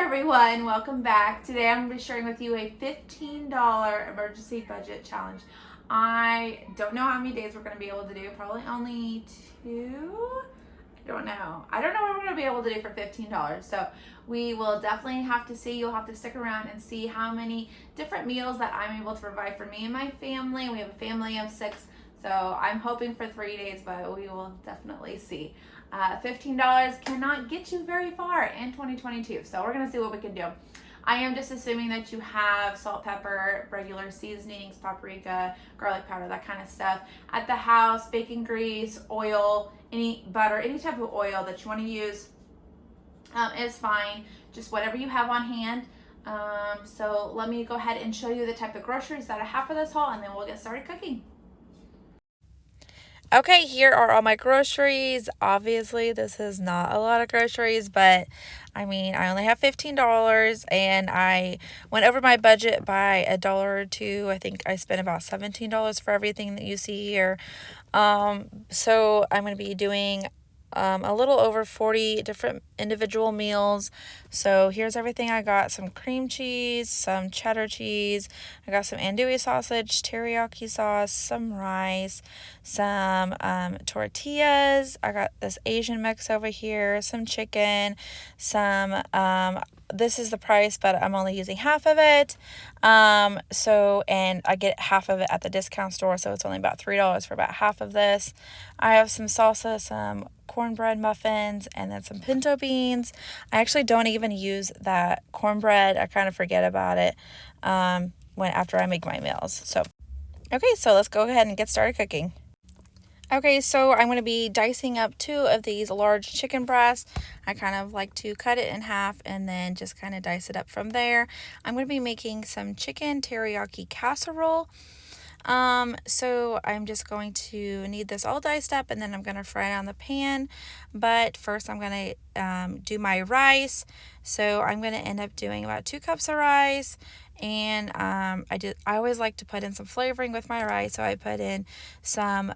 everyone, welcome back. Today I'm going to be sharing with you a $15 emergency budget challenge. I don't know how many days we're going to be able to do, probably only 2. I don't know what we're going to be able to do for $15. So we will definitely have to see. You'll have to stick around and see how many different meals that I'm able to provide for me and my family. We have a family of 6, so I'm hoping for 3 days, but we will definitely see. $15 cannot get you very far in 2022, so we're going to see what we can do. I am just assuming that you have salt, pepper, regular seasonings, paprika, garlic powder, that kind of stuff at the house, bacon grease, oil, any butter, any type of oil that you want to use is fine. Just whatever you have on hand. So let me go ahead and show you the type of groceries that I have for this haul, and then we'll get started cooking. Okay, here are all my groceries. Obviously, this is not a lot of groceries, but I mean, I only have $15 and I went over my budget by $1 or $2. I think I spent about $17 for everything that you see here. So I'm going to be doing a little over 40 different individual meals. So here's everything I got: some cream cheese, some cheddar cheese, I got some andouille sausage, teriyaki sauce, some rice, some tortillas, I got this Asian mix over here, some chicken, some this is the price, but I'm only using half of it. And I get half of it at the discount store, so it's only about $3 for about half of this. I have some salsa, some cornbread muffins, and then some pinto beans. I actually don't even use that cornbread. I kind of forget about it after I make my meals. So let's go ahead and get started cooking. Okay, so I'm going to be dicing up 2 of these large chicken breasts. I kind of like to cut it in half and then just kind of dice it up from there. I'm going to be making some chicken teriyaki casserole. So I'm just going to knead this all diced up, and then I'm going to fry it on the pan. But first I'm going to do my rice. So I'm going to end up doing about 2 cups of rice. And I always like to put in some flavoring with my rice, so I put in some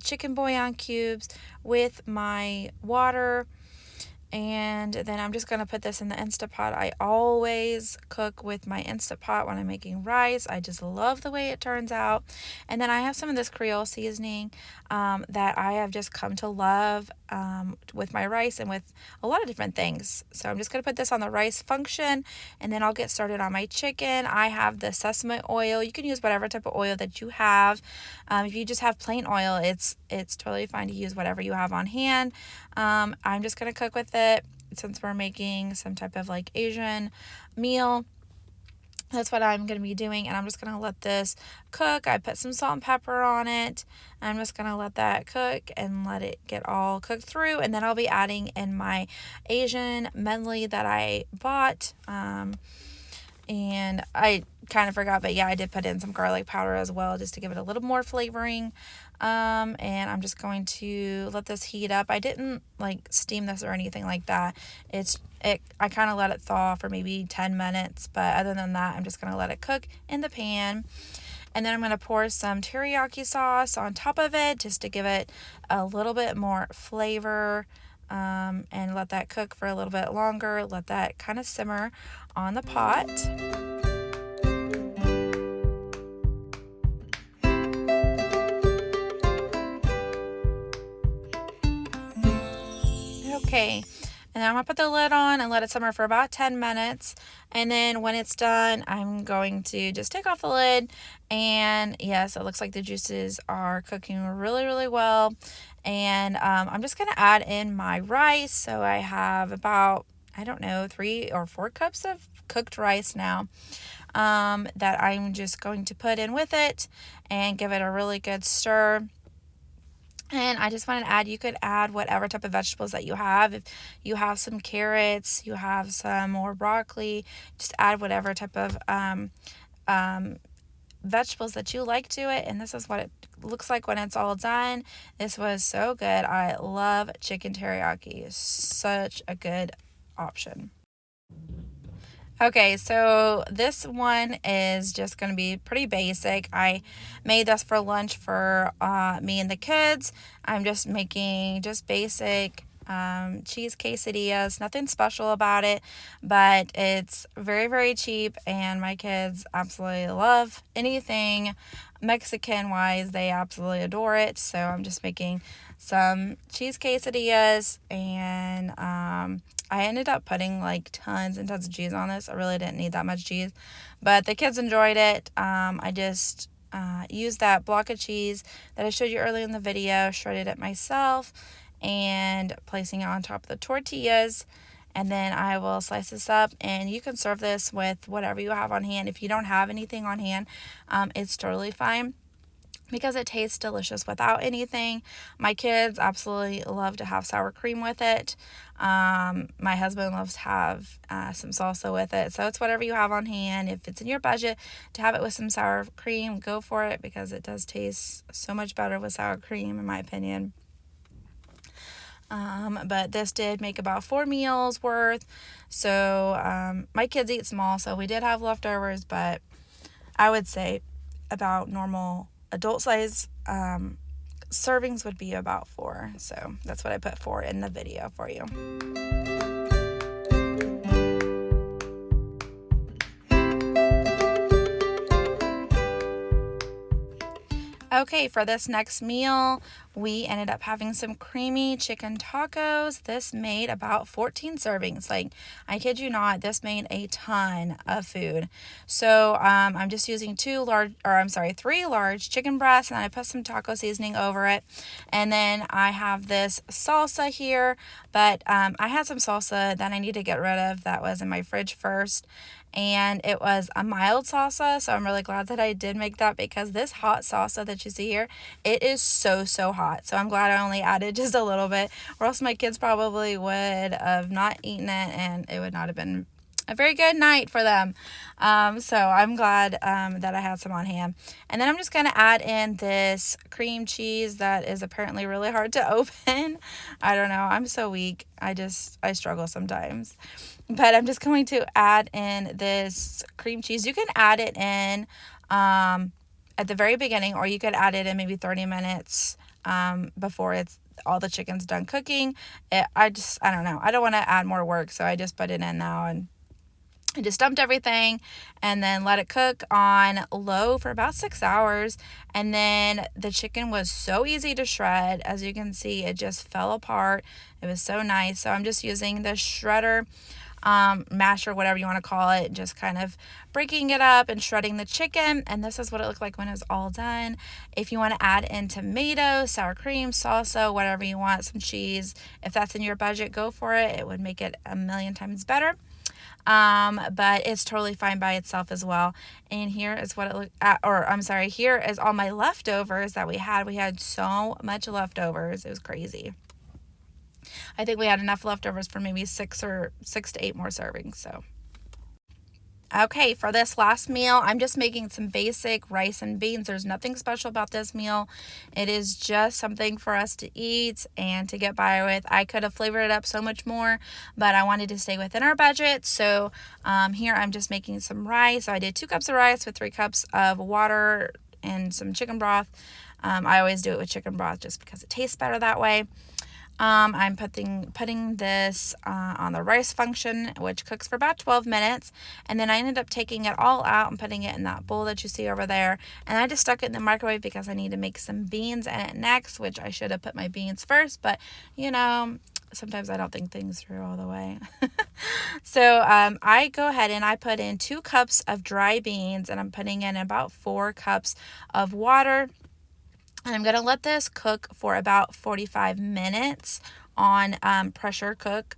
chicken bouillon cubes with my water. And then I'm just going to put this in the Instant Pot. I always cook with my Instant Pot when I'm making rice. I just love the way it turns out. And then I have some of this Creole seasoning that I have just come to love with my rice and with a lot of different things. So I'm just going to put this on the rice function, and then I'll get started on my chicken. I have the sesame oil. You can use whatever type of oil that you have. If you just have plain oil, it's totally fine to use whatever you have on hand. I'm just going to cook with it since we're making some type of like Asian meal. That's what I'm going to be doing, and I'm just going to let this cook. I put some salt and pepper on it. I'm just going to let that cook and let it get all cooked through, and then I'll be adding in my Asian medley that I bought. And I kind of forgot, but yeah, I did put in some garlic powder as well just to give it a little more flavoring. And I'm just going to let this heat up. I didn't like steam this or anything like that. I kind of let it thaw for maybe 10 minutes, but other than that, I'm just going to let it cook in the pan. And then I'm going to pour some teriyaki sauce on top of it just to give it a little bit more flavor. And let that cook for a little bit longer. Let that kind of simmer on the pot. Okay, and then I'm going to put the lid on and let it simmer for about 10 minutes. And then when it's done, I'm going to just take off the lid. And yes, it looks like the juices are cooking really, really well. And I'm just going to add in my rice. So I have about, 3 or 4 cups of cooked rice now that I'm just going to put in with it and give it a really good stir. And I just want to add, you could add whatever type of vegetables that you have. If you have some carrots, you have some more broccoli, just add whatever type of vegetables that you like to it. And this is what it looks like when it's all done. This was so good. I love chicken teriyaki. It's such a good option. Okay, so this one is just going to be pretty basic. I made this for lunch for me and the kids. I'm just making just basic cheese quesadillas. Nothing special about it, but it's very, very cheap, and my kids absolutely love anything Mexican wise. They absolutely adore it. So I'm just making some cheese quesadillas, and I ended up putting like tons and tons of cheese on this. I really didn't need that much cheese, but the kids enjoyed it. I just used that block of cheese that I showed you earlier in the video, shredded it myself, and placing it on top of the tortillas. And then I will slice this up, and you can serve this with whatever you have on hand. If you don't have anything on hand, it's totally fine, because it tastes delicious without anything. My kids absolutely love to have sour cream with it. My husband loves to have some salsa with it. So it's whatever you have on hand. If it's in your budget to have it with some sour cream, go for it, because it does taste so much better with sour cream, in my opinion. But this did make about 4 meals worth. So my kids eat small, so we did have leftovers, but I would say about normal adult size servings would be about 4. So that's what I put 4 in the video for you. Okay, for this next meal, we ended up having some creamy chicken tacos. This made about 14 servings. Like, I kid you not, this made a ton of food. So I'm just using 3 large chicken breasts, and I put some taco seasoning over it. And then I have this salsa here, but I had some salsa that I need to get rid of that was in my fridge first. And it was a mild salsa, so I'm really glad that I did make that, because this hot salsa that you see here, it is so hot. So I'm glad I only added just a little bit, or else my kids probably would have not eaten it, and it would not have been a very good night for them. So I'm glad that I had some on hand. And then I'm just going to add in this cream cheese that is apparently really hard to open. I don't know. I'm so weak. I struggle sometimes. But I'm just going to add in this cream cheese. You can add it in at the very beginning, or you could add it in maybe 30 minutes before all the chicken's done cooking. I don't know. I don't want to add more work, so I just put it in now, and I just dumped everything and then let it cook on low for about 6 hours. And then the chicken was so easy to shred. As you can see, it just fell apart. It was so nice. So I'm just using the shredder, masher, whatever you want to call it, just kind of breaking it up and shredding the chicken. And this is what it looked like when it was all done. If you want to add in tomatoes, sour cream, salsa, whatever you want, some cheese, if that's in your budget, go for it. It would make it a million times better. But it's totally fine by itself as well. And here is what it looked at, here is all my leftovers that we had. We had so much leftovers. It was crazy. I think we had enough leftovers for maybe 6 to 8 more servings. So okay, for this last meal, I'm just making some basic rice and beans. There's nothing special about this meal. It is just something for us to eat and to get by with. I could have flavored it up so much more, but I wanted to stay within our budget. So here I'm just making some rice. So I did 2 cups of rice with 3 cups of water and some chicken broth. I always do it with chicken broth just because it tastes better that way. I'm putting this on the rice function, which cooks for about 12 minutes. And then I ended up taking it all out and putting it in that bowl that you see over there. And I just stuck it in the microwave because I need to make some beans in it next, which I should have put my beans first. But, you know, sometimes I don't think things through all the way. So I go ahead and I put in 2 cups of dry beans, and I'm putting in about 4 cups of water. And I'm going to let this cook for about 45 minutes on pressure cook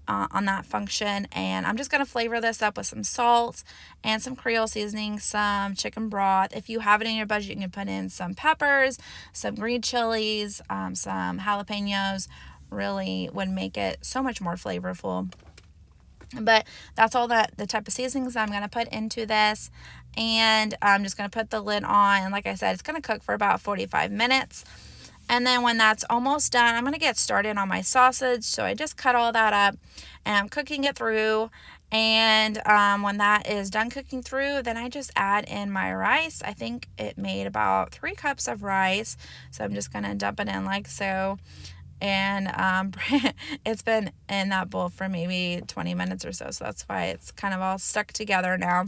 on that function. And I'm just going to flavor this up with some salt and some Creole seasoning, some chicken broth. If you have it in your budget, you can put in some peppers, some green chilies, some jalapenos. Really would make it so much more flavorful. But that's all the type of seasonings I'm going to put into this. And I'm just going to put the lid on. And like I said, it's going to cook for about 45 minutes. And then when that's almost done, I'm going to get started on my sausage. So I just cut all that up and I'm cooking it through. And when that is done cooking through, then I just add in my rice. I think it made about 3 cups of rice. So I'm just going to dump it in like so. and it's been in that bowl for maybe 20 minutes or so, so that's why it's kind of all stuck together now.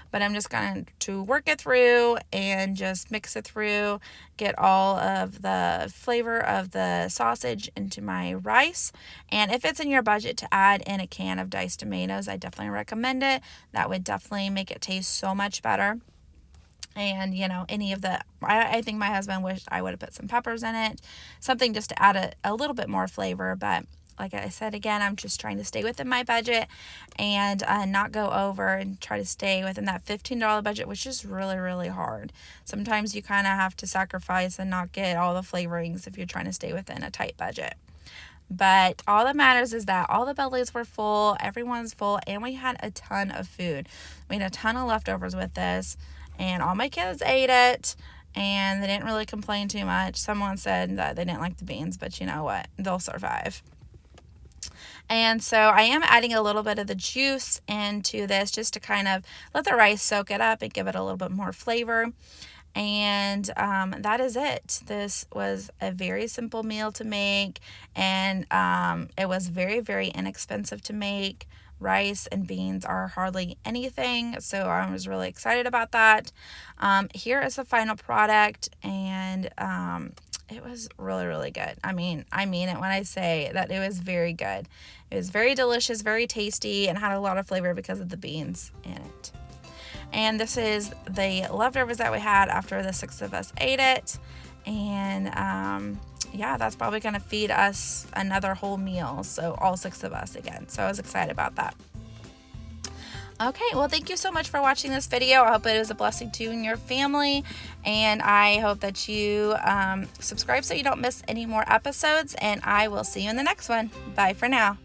But I'm just going to work it through and just mix it through, get all of the flavor of the sausage into my rice. And if it's in your budget to add in a can of diced tomatoes, I definitely recommend it. That would definitely make it taste so much better. And, you know, any of the, I think my husband wished I would have put some peppers in it, something just to add a little bit more flavor. But like I said, again, I'm just trying to stay within my budget and not go over, and try to stay within that $15 budget, which is really, really hard. Sometimes you kind of have to sacrifice and not get all the flavorings if you're trying to stay within a tight budget. But all that matters is that all the bellies were full, everyone's full, and we had a ton of food. We had a ton of leftovers with this, and all my kids ate it, and they didn't really complain too much. Someone said that they didn't like the beans, but you know what? They'll survive. And so I am adding a little bit of the juice into this just to kind of let the rice soak it up and give it a little bit more flavor. And that is it. This was a very simple meal to make, and it was very, very inexpensive to make. Rice and beans are hardly anything, so I was really excited about that. Here is the final product, and it was really, really good. I mean it when I say that it was very good. It was very delicious, very tasty, and had a lot of flavor because of the beans in it. And this is the leftovers that we had after the 6 of us ate it. And yeah, that's probably going to feed us another whole meal. So all 6 of us again. So I was excited about that. Okay, well, thank you so much for watching this video. I hope it was a blessing to you and your family. And I hope that you subscribe so you don't miss any more episodes. And I will see you in the next one. Bye for now.